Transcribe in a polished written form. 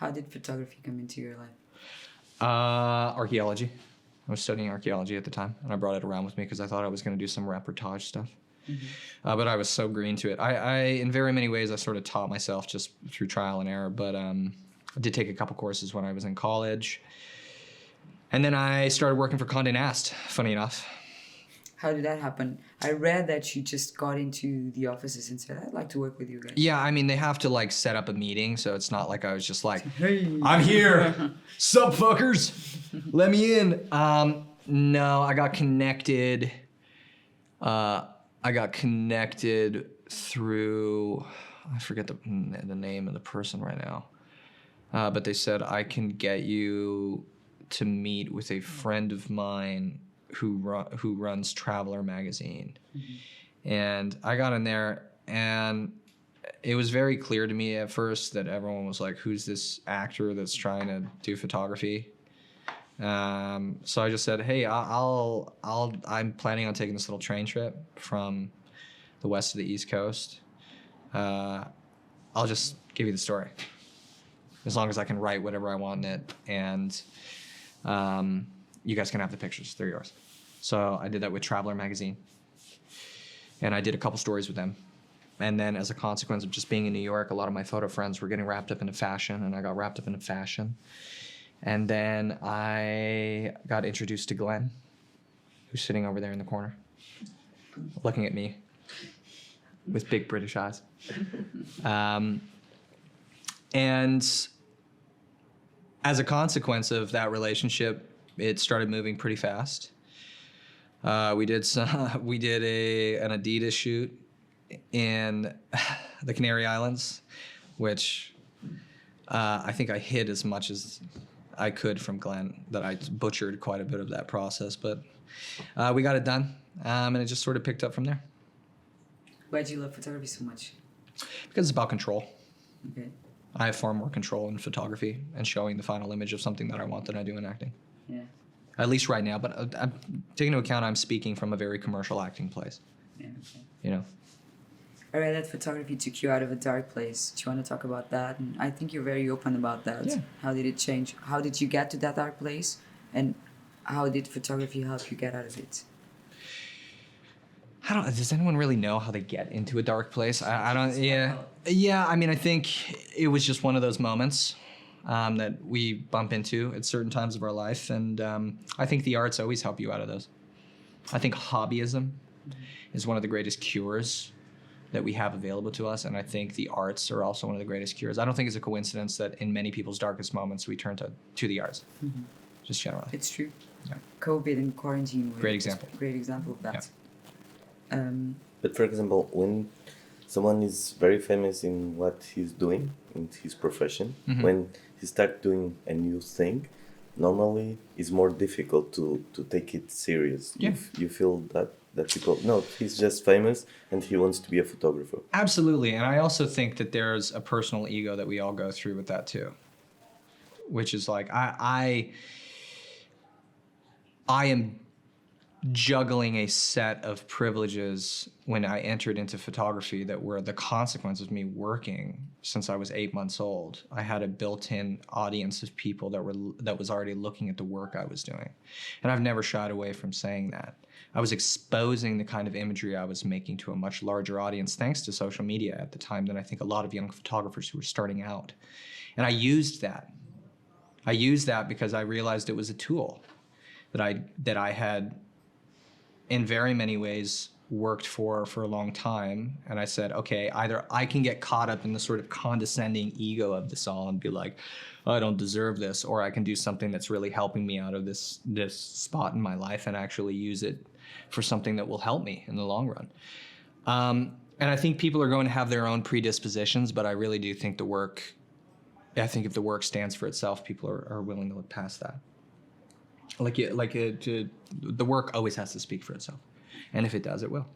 How did photography come into your life? Archaeology. I was studying archaeology at the time, and I brought it around with me because I thought I was going to do some reportage stuff. But I was so green to it. I, in very many ways, I sort of taught myself just through trial and error. But I did take a couple courses when I was in college. And then I started working for Condé Nast, funny enough. How did that happen? I read that you just got into the offices and said, I'd like to work with you guys. Yeah, I mean, they have to like set up a meeting, so it's not like I was just like, Hey. I'm here, sup fuckers, let me in. No, I got connected. I got connected through, I forget the name of the person right now, but they said I can get you to meet with a friend of mine who runs Traveler magazine. And I got in there, and it was very clear to me at first that everyone was like, who's this actor that's trying to do photography? So I just said, hey, I'm planning on taking this little train trip from the west to the East Coast. I'll just give you the story, as long as I can write whatever I want in it, and you guys can have the pictures. They're yours. So I did that with Traveler magazine, and I did a couple stories with them. And then as a consequence of just being in New York, a lot of my photo friends were getting wrapped up into fashion, and I got wrapped up into fashion. And then I got introduced to Glenn, who's sitting over there in the corner, looking at me with big British eyes. And as a consequence of that relationship, it started moving pretty fast. We did an Adidas shoot in the Canary Islands, which I think I hid as much as I could from Glenn, that I butchered quite a bit of that process, but we got it done, and it just sort of picked up from there. Why do you love photography so much? Because it's about control. Okay. I have far more control in photography and showing the final image of something that I want than I do in acting. Yeah. At least right now, but I'm taking into account I'm speaking from a very commercial acting place. Yeah. Okay. You know. I read that photography took you out of a dark place. Do you want to talk about that? And I think you're very open about that. Yeah. How did it change? How did you get to that dark place? And how did photography help you get out of it? Does anyone really know how they get into a dark place? I don't, yeah. Yeah, I mean, I think it was just one of those moments that we bump into at certain times of our life. And I think the arts always help you out of those. I think hobbyism is one of the greatest cures that we have available to us, and I think the arts are also one of the greatest cures. I don't think it's a coincidence that in many people's darkest moments we turn to the arts, just generally. It's true. Yeah. COVID and quarantine were Great example. Great example of that. Yeah. But for example, when someone is very famous in what he's doing, in his profession, when he starts doing a new thing, normally it's more difficult to take it serious. Yeah. You feel that people, no, he's just famous and he wants to be a photographer. Absolutely, and I also think that there's a personal ego that we all go through with that too, which is like I am juggling a set of privileges when I entered into photography that were the consequence of me working since I was 8 months old. I had a built-in audience of people that was already looking at the work I was doing, and I've never shied away from saying that. I was exposing the kind of imagery I was making to a much larger audience thanks to social media at the time than I think a lot of young photographers who were starting out. And I used that. I used that because I realized it was a tool that I had in very many ways worked for a long time. And I said, okay, either I can get caught up in the sort of condescending ego of this all and be like, oh, I don't deserve this, or I can do something that's really helping me out of this spot in my life and actually use it for something that will help me in the long run. And I think people are going to have their own predispositions, but I really do think I think if the work stands for itself, people are willing to look past that. The work always has to speak for itself. And if it does, it will.